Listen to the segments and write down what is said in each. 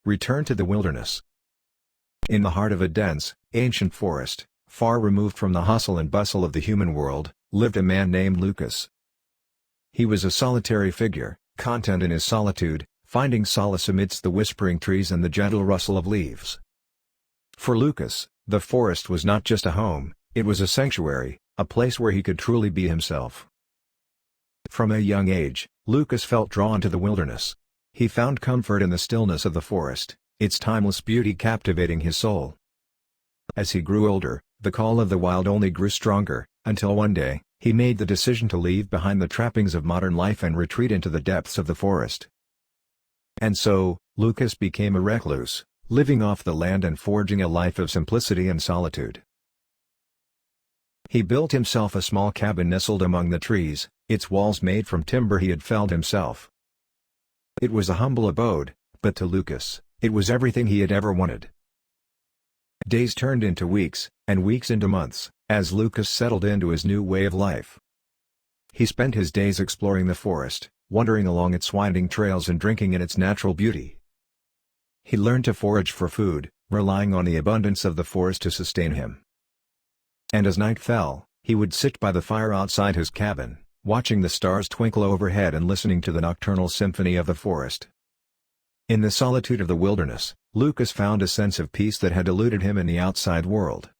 returned to the wilderness. In the heart of a dense, ancient forest, far removed from the hustle and bustle of the human world, lived a man named Lucas. He was a solitary figure, content in his solitude, finding solace amidst the whispering trees and the gentle rustle of leaves. For Lucas, the forest was not just a home, it was a sanctuary, a place where he could truly be himself. From a young age, Lucas felt drawn to the wilderness. He found comfort in the stillness of the forest, its timeless beauty captivating his soul. As he grew older, the call of the wild only grew stronger, until one day, he made the decision to leave behind the trappings of modern life and retreat into the depths of the forest. And so, Lucas became a recluse, living off the land and forging a life of simplicity and solitude. He built himself a small cabin nestled among the trees, its walls made from timber he had felled himself. It was a humble abode, but to Lucas, it was everything he had ever wanted. Days turned into weeks, and weeks into months, as Lucas settled into his new way of life. He spent his days exploring the forest, wandering along its winding trails and drinking in its natural beauty. He learned to forage for food, relying on the abundance of the forest to sustain him. And as night fell, he would sit by the fire outside his cabin, watching the stars twinkle overhead and listening to the nocturnal symphony of the forest. In the solitude of the wilderness, Lucas found a sense of peace that had eluded him in the outside world.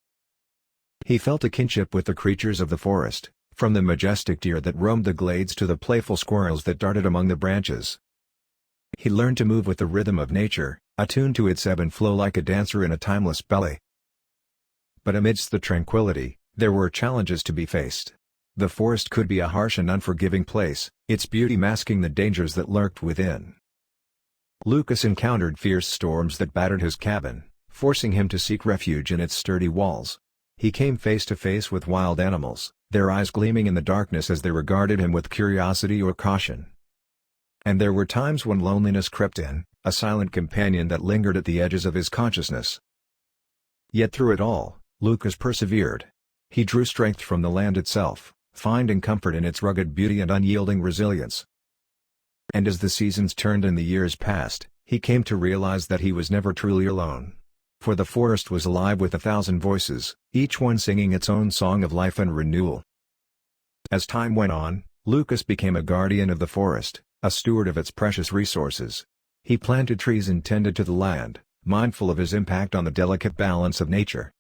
He felt a kinship with the creatures of the forest, from the majestic deer that roamed the glades to the playful squirrels that darted among the branches. He learned to move with the rhythm of nature, attuned to its ebb and flow like a dancer in a timeless ballet. But amidst the tranquility, there were challenges to be faced. The forest could be a harsh and unforgiving place, its beauty masking the dangers that lurked within. Lucas encountered fierce storms that battered his cabin, forcing him to seek refuge in its sturdy walls. He came face to face with wild animals, their eyes gleaming in the darkness as they regarded him with curiosity or caution. And there were times when loneliness crept in, a silent companion that lingered at the edges of his consciousness. Yet through it all, Lucas persevered. He drew strength from the land itself, finding comfort in its rugged beauty and unyielding resilience. And as the seasons turned and the years passed, he came to realize that he was never truly alone. For the forest was alive with 1,000 voices, each one singing its own song of life and renewal. As time went on, Lucas became a guardian of the forest, a steward of its precious resources. He planted trees and tended to the land, mindful of his impact on the delicate balance of nature.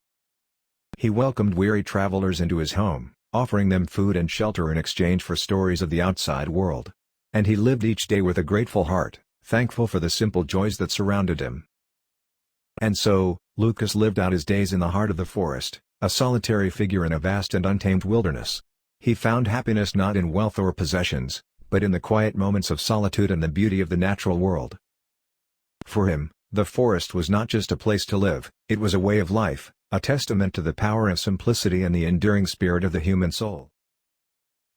He welcomed weary travelers into his home, offering them food and shelter in exchange for stories of the outside world. And he lived each day with a grateful heart, thankful for the simple joys that surrounded him. And so, Lucas lived out his days in the heart of the forest, a solitary figure in a vast and untamed wilderness. He found happiness not in wealth or possessions, but in the quiet moments of solitude and the beauty of the natural world. For him, the forest was not just a place to live, it was a way of life, a testament to the power of simplicity and the enduring spirit of the human soul.